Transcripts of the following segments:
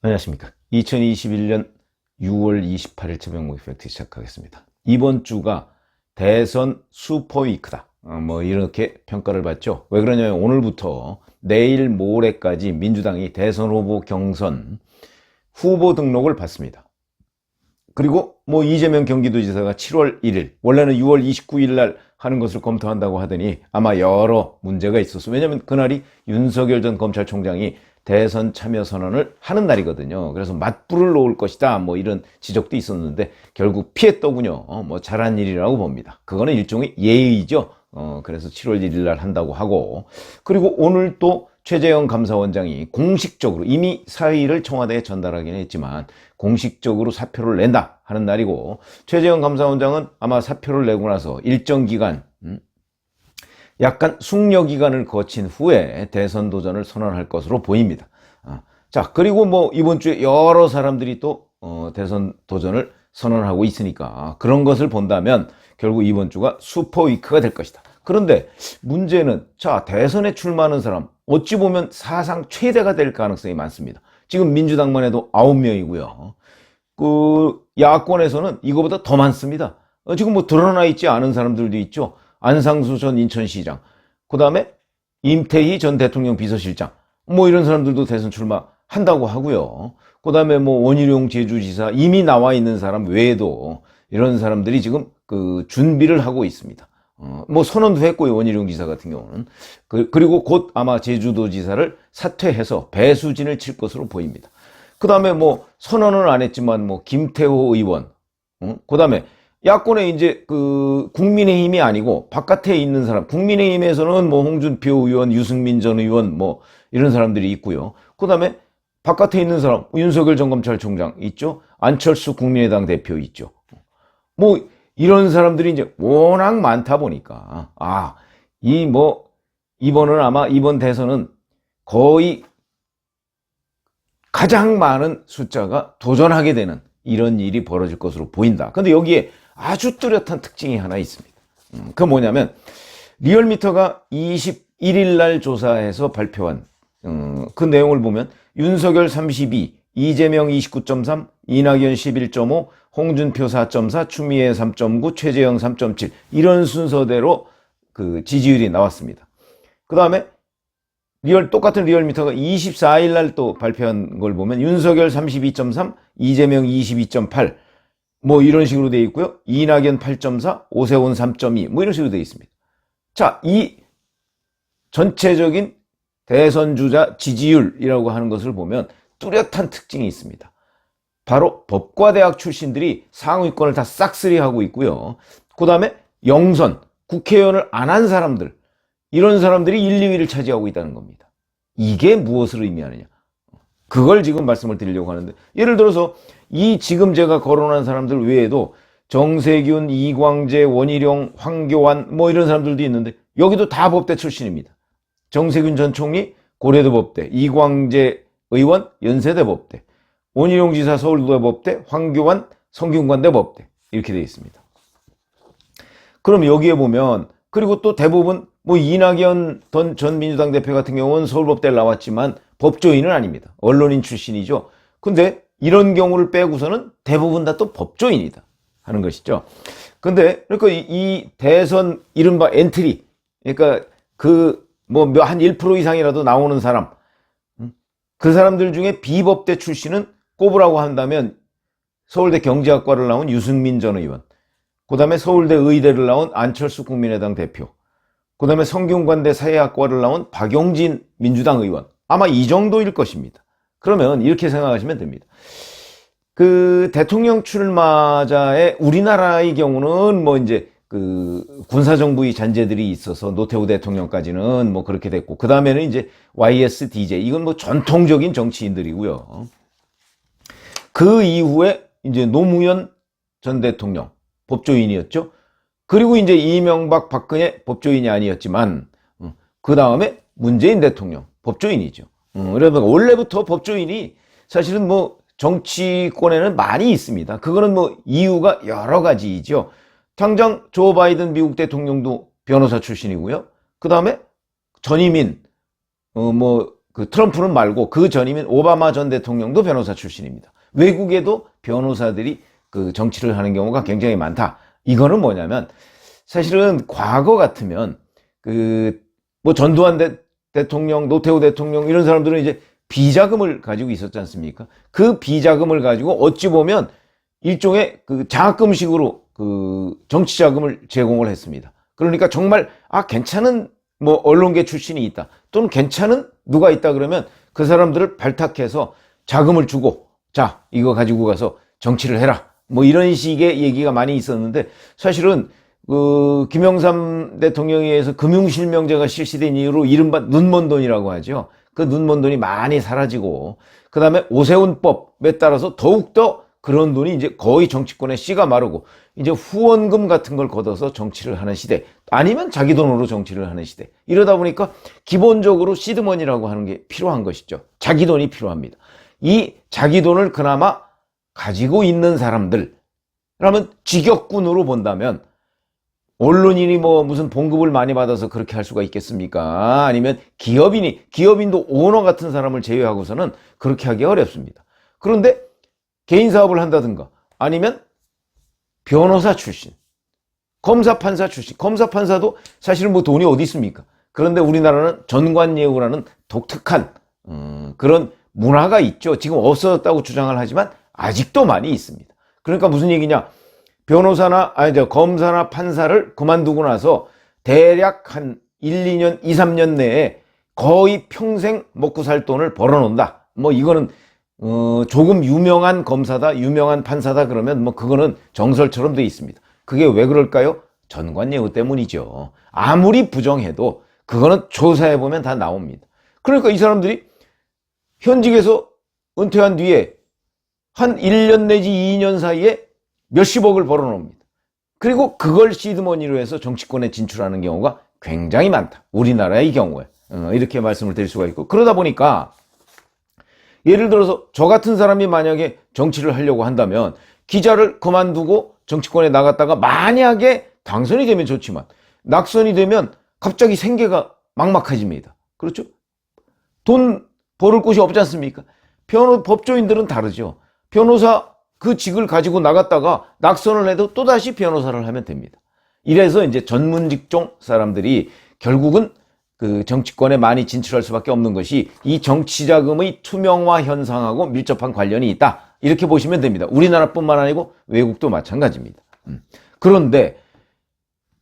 안녕하십니까. 2021년 6월 28일 최병목 팩트 시작하겠습니다. 이번 주가 대선 슈퍼위크다. 이렇게 평가를 받죠. 왜 그러냐면 오늘부터 내일 모레까지 민주당이 대선 후보 경선 후보 등록을 받습니다. 그리고 이재명 경기도지사가 7월 1일, 원래는 6월 29일 날 하는 것을 검토한다고 하더니 아마 여러 문제가 있었어. 왜냐면 그날이 윤석열 전 검찰총장이 대선 참여 선언을 하는 날이거든요. 그래서 맞불을 놓을 것이다. 이런 지적도 있었는데 결국 피했더군요. 잘한 일이라고 봅니다. 그거는 일종의 예의죠. 그래서 7월 1일 날 한다고 하고, 그리고 오늘 또 최재형 감사원장이 공식적으로 이미 사의를 청와대에 전달하긴 했지만 공식적으로 사표를 낸다 하는 날이고, 최재형 감사원장은 아마 사표를 내고 나서 일정 기간 약간 숙려 기간을 거친 후에 대선 도전을 선언할 것으로 보입니다. 자, 그리고 이번 주에 여러 사람들이 또 대선 도전을 선언하고 있으니까 그런 것을 본다면 결국 이번 주가 슈퍼위크가 될 것이다. 그런데 문제는, 자, 대선에 출마하는 사람 어찌 보면 사상 최대가 될 가능성이 많습니다. 지금 민주당만 해도 9명이고요. 야권에서는 이거보다 더 많습니다. 지금 드러나 있지 않은 사람들도 있죠. 안상수 전 인천시장, 그 다음에 임태희 전 대통령 비서실장, 이런 사람들도 대선 출마한다고 하고요. 그 다음에 원희룡 제주지사, 이미 나와 있는 사람 외에도 이런 사람들이 지금 준비를 하고 있습니다. 선언도 했고요, 원희룡 지사 같은 경우는. 그리고 곧 아마 제주도지사를 사퇴해서 배수진을 칠 것으로 보입니다. 그 다음에 선언은 안 했지만 김태호 의원, 그 다음에 야권에 이제 국민의힘이 아니고 바깥에 있는 사람, 국민의힘에서는 홍준표 의원, 유승민 전 의원 이런 사람들이 있고요. 그 다음에 바깥에 있는 사람, 윤석열 전 검찰총장 있죠. 안철수 국민의당 대표 있죠. 이런 사람들이 이제 워낙 많다 보니까 이번은 아마 이번 대선은 거의 가장 많은 숫자가 도전하게 되는 이런 일이 벌어질 것으로 보인다. 근데 여기에 아주 뚜렷한 특징이 하나 있습니다. 그건 뭐냐면, 리얼미터가 21일 날 조사해서 발표한 그 내용을 보면 윤석열 32, 이재명 29.3, 이낙연 11.5, 홍준표 4.4, 추미애 3.9, 최재형 3.7 이런 순서대로 지지율이 나왔습니다. 그 다음에 똑같은 리얼미터가 24일 날 또 발표한 걸 보면 윤석열 32.3, 이재명 22.8 이런 식으로 되어 있고요. 이낙연 8.4, 오세훈 3.2 이런 식으로 되어 있습니다. 자, 이 전체적인 대선 주자 지지율이라고 하는 것을 보면 뚜렷한 특징이 있습니다. 바로 법과대학 출신들이 상위권을 다 싹쓸이하고 있고요. 그 다음에 영선, 국회의원을 안 한 사람들, 이런 사람들이 1, 2위를 차지하고 있다는 겁니다. 이게 무엇을 의미하느냐? 그걸 지금 말씀을 드리려고 하는데, 예를 들어서 지금 제가 거론한 사람들 외에도 정세균, 이광재, 원희룡, 황교안 이런 사람들도 있는데 여기도 다 법대 출신입니다. 정세균 전 총리 고려대 법대, 이광재 의원 연세대 법대, 원희룡 지사 서울대 법대, 황교안 성균관대 법대 이렇게 되어 있습니다. 그럼 여기에 보면, 그리고 또 대부분 이낙연 전 민주당 대표 같은 경우는 서울법대를 나왔지만 법조인은 아닙니다. 언론인 출신이죠. 근데 이런 경우를 빼고서는 대부분 다 또 법조인이다 하는 것이죠. 근데 그러니까 이 대선 이른바 엔트리, 그러니까 한 1% 이상이라도 나오는 사람, 그 사람들 중에 비법대 출신은 꼽으라고 한다면 서울대 경제학과를 나온 유승민 전 의원, 그 다음에 서울대 의대를 나온 안철수 국민의당 대표, 그 다음에 성균관대 사회학과를 나온 박용진 민주당 의원, 아마 이 정도일 것입니다. 그러면 이렇게 생각하시면 됩니다. 대통령 출마자의 우리나라의 경우는 이제 군사정부의 잔재들이 있어서 노태우 대통령까지는 그렇게 됐고, 그 다음에는 이제 YSDJ, 이건 전통적인 정치인들이고요. 그 이후에 이제 노무현 전 대통령 법조인이었죠. 그리고 이제 이명박, 박근혜 법조인이 아니었지만 그 다음에 문재인 대통령 법조인이죠. 그러면 원래부터 법조인이 사실은 정치권에는 많이 있습니다. 그거는 이유가 여러 가지이죠. 당장 조 바이든 미국 대통령도 변호사 출신이고요. 그 다음에 전희민 그 트럼프는 말고 그 전이면 오바마 전 대통령도 변호사 출신입니다. 외국에도 변호사들이 그 정치를 하는 경우가 굉장히 많다. 이거는 뭐냐면 사실은 과거 같으면 그 뭐 전두환 대통령, 노태우 대통령 이런 사람들은 이제 비자금을 가지고 있었지 않습니까? 그 비자금을 가지고 어찌 보면 일종의 그 장학금식으로 그 정치 자금을 제공을 했습니다. 그러니까 정말 괜찮은 뭐 언론계 출신이 있다 또는 괜찮은 누가 있다 그러면 그 사람들을 발탁해서 자금을 주고 자 이거 가지고 가서 정치를 해라 뭐 이런 식의 얘기가 많이 있었는데 사실은 그 김영삼 대통령에 의해서 금융실명제가 실시된 이후로 이른바 눈먼 돈이라고 하죠. 그 눈먼 돈이 많이 사라지고 그 다음에 오세훈법에 따라서 더욱더 그런 돈이 이제 거의 정치권에 씨가 마르고 이제 후원금 같은 걸 걷어서 정치를 하는 시대 아니면 자기 돈으로 정치를 하는 시대 이러다 보니까 기본적으로 시드머니라고 하는 게 필요한 것이죠. 자기 돈이 필요합니다. 이 자기 돈을 그나마 가지고 있는 사람들 그러면 직역군으로 본다면 언론인이 뭐 무슨 봉급을 많이 받아서 그렇게 할 수가 있겠습니까? 아니면 기업인도 오너 같은 사람을 제외하고서는 그렇게 하기 어렵습니다. 그런데 개인 사업을 한다든가 아니면 변호사 출신, 검사 판사 출신, 검사 판사도 사실은 뭐 돈이 어디 있습니까? 그런데 우리나라는 전관예우라는 독특한 그런 문화가 있죠. 지금 없어졌다고 주장을 하지만 아직도 많이 있습니다. 그러니까 무슨 얘기냐? 검사나 판사를 그만두고 나서 대략 한 1, 2년, 2, 3년 내에 거의 평생 먹고 살 돈을 벌어놓는다. 뭐 이거는 조금 유명한 검사다, 유명한 판사다 그러면 뭐 그거는 정설처럼 돼 있습니다. 그게 왜 그럴까요? 전관예우 때문이죠. 아무리 부정해도 그거는 조사해보면 다 나옵니다. 그러니까 이 사람들이 현직에서 은퇴한 뒤에 한 1년 내지 2년 사이에 몇십억을 벌어놓습니다. 그리고 그걸 시드머니로 해서 정치권에 진출하는 경우가 굉장히 많다. 우리나라의 경우에. 이렇게 말씀을 드릴 수가 있고. 그러다 보니까 예를 들어서 저 같은 사람이 만약에 정치를 하려고 한다면 기자를 그만두고 정치권에 나갔다가 만약에 당선이 되면 좋지만 낙선이 되면 갑자기 생계가 막막해집니다. 그렇죠? 돈 벌을 곳이 없지 않습니까? 법조인들은 다르죠. 변호사 그 직을 가지고 나갔다가 낙선을 해도 또다시 변호사를 하면 됩니다. 이래서 이제 전문 직종 사람들이 결국은 그 정치권에 많이 진출할 수밖에 없는 것이 이 정치자금의 투명화 현상하고 밀접한 관련이 있다. 이렇게 보시면 됩니다. 우리나라뿐만 아니고 외국도 마찬가지입니다. 그런데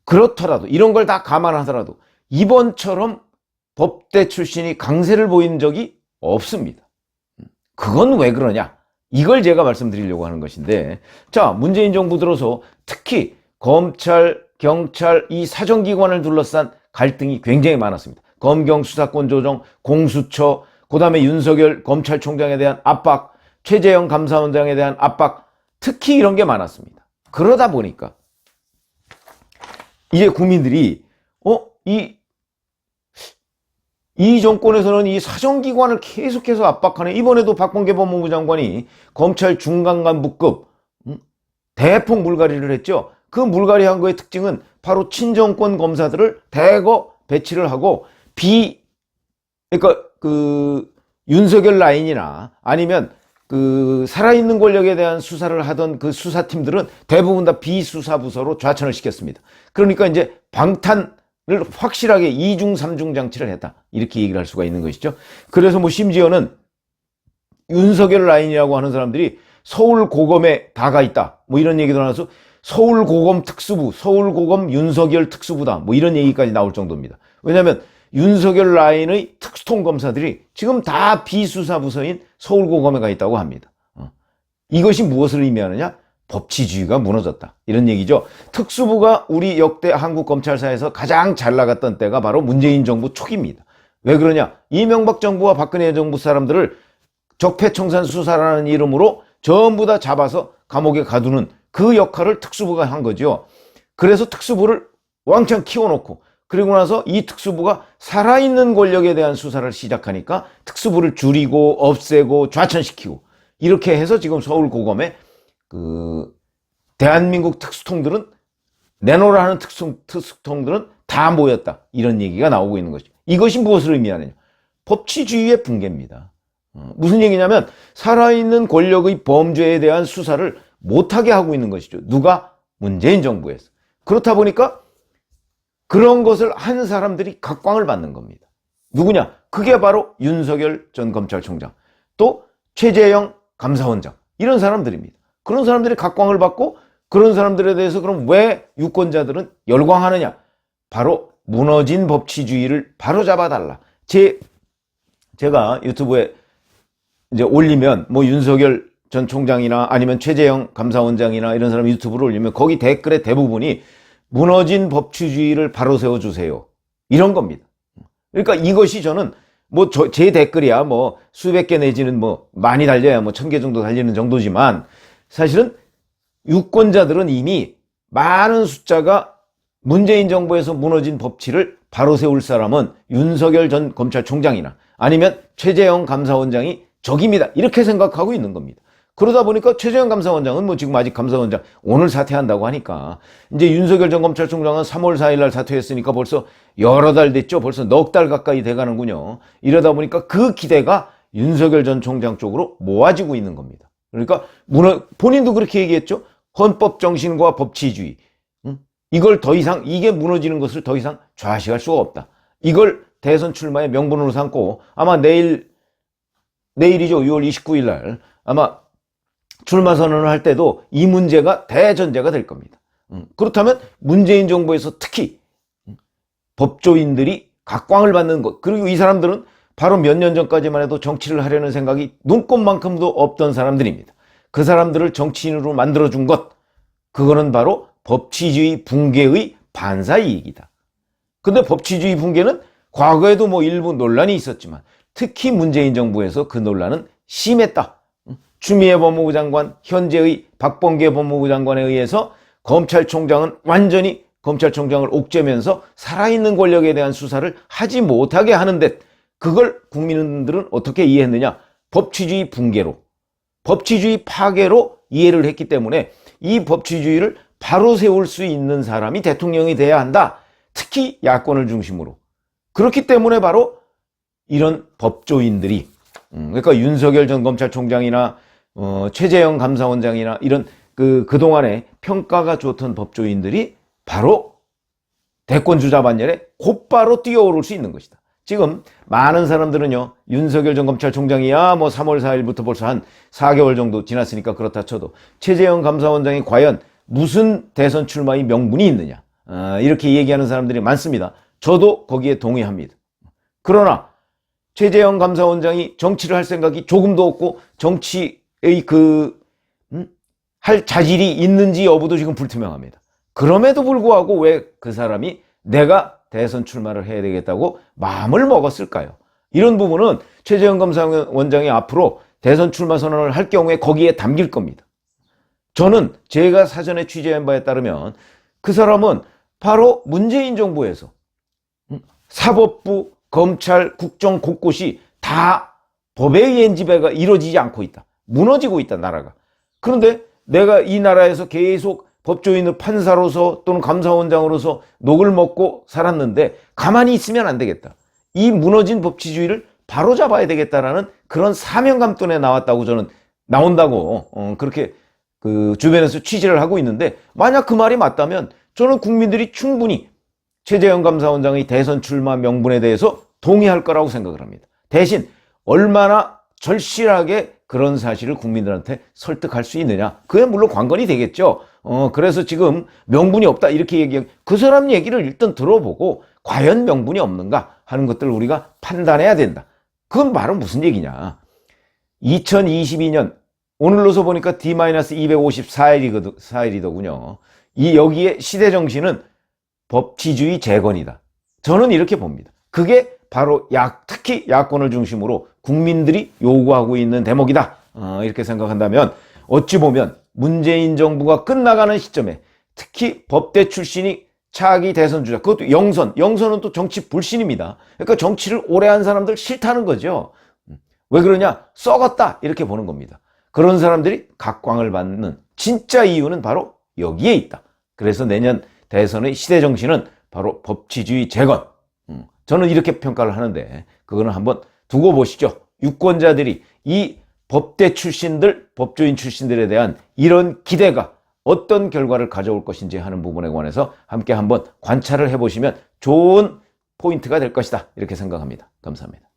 그렇더라도 이런 걸 다 감안하더라도 이번처럼 법대 출신이 강세를 보인 적이 없습니다. 그건 왜 그러냐? 이걸 제가 말씀드리려고 하는 것인데 자 문재인 정부 들어서 특히 검찰, 경찰 이 사정기관을 둘러싼 갈등이 굉장히 많았습니다. 검경 수사권 조정, 공수처, 그 다음에 윤석열 검찰총장에 대한 압박, 최재형 감사원장에 대한 압박 특히 이런 게 많았습니다. 그러다 보니까 이제 국민들이 이 정권에서는 이 사정기관을 계속해서 압박하네. 이번에도 박범계 법무부 장관이 검찰 중간간부급 대폭 물갈이를 했죠. 그 물갈이한 거의 특징은 바로 친정권 검사들을 대거 배치를 하고 그러니까 그 윤석열 라인이나 아니면 그 살아있는 권력에 대한 수사를 하던 그 수사팀들은 대부분 다 비수사부서로 좌천을 시켰습니다. 그러니까 이제 방탄 를 확실하게 2중, 3중 장치를 했다. 이렇게 얘기를 할 수가 있는 것이죠. 그래서 뭐 심지어는 윤석열 라인이라고 하는 사람들이 서울고검에 다가 있다. 뭐 이런 얘기도 나와서 서울고검 특수부, 서울고검 윤석열 특수부다. 뭐 이런 얘기까지 나올 정도입니다. 왜냐하면 윤석열 라인의 특수통 검사들이 지금 다 비수사부서인 서울고검에 가 있다고 합니다. 이것이 무엇을 의미하느냐? 법치주의가 무너졌다. 이런 얘기죠. 특수부가 우리 역대 한국 검찰사에서 가장 잘 나갔던 때가 바로 문재인 정부 초기입니다. 왜 그러냐? 이명박 정부와 박근혜 정부 사람들을 적폐청산 수사라는 이름으로 전부 다 잡아서 감옥에 가두는 그 역할을 특수부가 한 거죠. 그래서 특수부를 왕창 키워놓고 그리고 나서 이 특수부가 살아있는 권력에 대한 수사를 시작하니까 특수부를 줄이고 없애고 좌천시키고 이렇게 해서 지금 서울고검에 그 대한민국 특수통들은 내놓으라 하는 특수통들은 다 모였다. 이런 얘기가 나오고 있는 것이죠. 이것이 무엇을 의미하느냐? 법치주의의 붕괴입니다. 무슨 얘기냐면 살아있는 권력의 범죄에 대한 수사를 못하게 하고 있는 것이죠. 누가? 문재인 정부에서. 그렇다 보니까 그런 것을 한 사람들이 각광을 받는 겁니다. 누구냐? 그게 바로 윤석열 전 검찰총장, 또 최재형 감사원장, 이런 사람들입니다. 그런 사람들이 각광을 받고 그런 사람들에 대해서 그럼 왜 유권자들은 열광하느냐? 바로 무너진 법치주의를 바로잡아달라. 제가 유튜브에 이제 올리면 뭐 윤석열 전 총장이나 아니면 최재형 감사원장이나 이런 사람 유튜브를 올리면 거기 댓글의 대부분이 무너진 법치주의를 바로 세워주세요, 이런 겁니다. 그러니까 이것이 저는 뭐 제 댓글이야 뭐 수백 개 내지는 뭐 많이 달려야 뭐 1000개 정도 달리는 정도지만 사실은 유권자들은 이미 많은 숫자가 문재인 정부에서 무너진 법치를 바로 세울 사람은 윤석열 전 검찰총장이나 아니면 최재형 감사원장이 적입니다, 이렇게 생각하고 있는 겁니다. 그러다 보니까 최재형 감사원장은 뭐 지금 아직 감사원장 오늘 사퇴한다고 하니까 이제 윤석열 전 검찰총장은 3월 4일 날 사퇴했으니까 벌써 여러 달 됐죠. 벌써 넉 달 가까이 돼가는군요. 이러다 보니까 그 기대가 윤석열 전 총장 쪽으로 모아지고 있는 겁니다. 그러니까 본인도 그렇게 얘기했죠. 헌법 정신과 법치주의, 이걸 더 이상, 이게 무너지는 것을 더 이상 좌시할 수가 없다. 이걸 대선 출마의 명분으로 삼고 아마 내일이죠. 6월 29일 날 아마 출마 선언을 할 때도 이 문제가 대전제가 될 겁니다. 그렇다면 문재인 정부에서 특히 법조인들이 각광을 받는 것, 그리고 이 사람들은 바로 몇 년 전까지만 해도 정치를 하려는 생각이 눈꼽만큼도 없던 사람들입니다. 그 사람들을 정치인으로 만들어준 것, 그거는 바로 법치주의 붕괴의 반사이익이다. 근데 법치주의 붕괴는 과거에도 뭐 일부 논란이 있었지만 특히 문재인 정부에서 그 논란은 심했다. 추미애 법무부 장관, 현재의 박범계 법무부 장관에 의해서 검찰총장은 완전히 검찰총장을 옥죄면서 살아있는 권력에 대한 수사를 하지 못하게 하는데, 그걸 국민들은 어떻게 이해했느냐? 법치주의 붕괴로, 법치주의 파괴로 이해를 했기 때문에 이 법치주의를 바로 세울 수 있는 사람이 대통령이 돼야 한다. 특히 야권을 중심으로. 그렇기 때문에 바로 이런 법조인들이, 그러니까 윤석열 전 검찰총장이나 최재형 감사원장이나 이런 그동안에 평가가 좋던 법조인들이 바로 대권주자 반열에 곧바로 뛰어오를 수 있는 것이다. 지금 많은 사람들은요, 윤석열 전 검찰총장이야 뭐 3월 4일부터 벌써 한 4개월 정도 지났으니까 그렇다 쳐도 최재형 감사원장이 과연 무슨 대선 출마의 명분이 있느냐, 이렇게 얘기하는 사람들이 많습니다. 저도 거기에 동의합니다. 그러나 최재형 감사원장이 정치를 할 생각이 조금도 없고 정치의 할 자질이 있는지 여부도 지금 불투명합니다. 그럼에도 불구하고 왜 그 사람이 내가 대선 출마를 해야 되겠다고 마음을 먹었을까요? 이런 부분은 최재형 감사원장이 앞으로 대선 출마 선언을 할 경우에 거기에 담길 겁니다. 저는 제가 사전에 취재한 바에 따르면 그 사람은 바로 문재인 정부에서 사법부, 검찰, 국정 곳곳이 다 법에 의한 지배가 이루어지지 않고 있다. 무너지고 있다, 나라가. 그런데 내가 이 나라에서 계속 법조인을 판사로서 또는 감사원장으로서 녹을 먹고 살았는데 가만히 있으면 안 되겠다. 이 무너진 법치주의를 바로잡아야 되겠다라는 그런 사명감 때문에 나온다고 그렇게 그 주변에서 취재를 하고 있는데, 만약 그 말이 맞다면 저는 국민들이 충분히 최재형 감사원장의 대선 출마 명분에 대해서 동의할 거라고 생각을 합니다. 대신 얼마나 절실하게 그런 사실을 국민들한테 설득할 수 있느냐, 그게 물론 관건이 되겠죠. 그래서 지금 명분이 없다 이렇게 얘기하면 그 사람 얘기를 일단 들어보고 과연 명분이 없는가 하는 것들을 우리가 판단해야 된다. 그건 바로 무슨 얘기냐, 2022년 오늘로서 보니까 D-254일이더군요. 여기에 시대정신은 법치주의 재건이다. 저는 이렇게 봅니다. 그게 바로 특히 야권을 중심으로 국민들이 요구하고 있는 대목이다. 이렇게 생각한다면 어찌 보면 문재인 정부가 끝나가는 시점에 특히 법대 출신이 차기 대선 주자, 그것도 영선은 또 정치 불신입니다. 그러니까 정치를 오래 한 사람들 싫다는 거죠. 왜 그러냐? 썩었다 이렇게 보는 겁니다. 그런 사람들이 각광을 받는 진짜 이유는 바로 여기에 있다. 그래서 내년 대선의 시대정신은 바로 법치주의 재건. 저는 이렇게 평가를 하는데 그거는 한번 두고 보시죠. 유권자들이 이 법대 출신들, 법조인 출신들에 대한 이런 기대가 어떤 결과를 가져올 것인지 하는 부분에 관해서 함께 한번 관찰을 해보시면 좋은 포인트가 될 것이다. 이렇게 생각합니다. 감사합니다.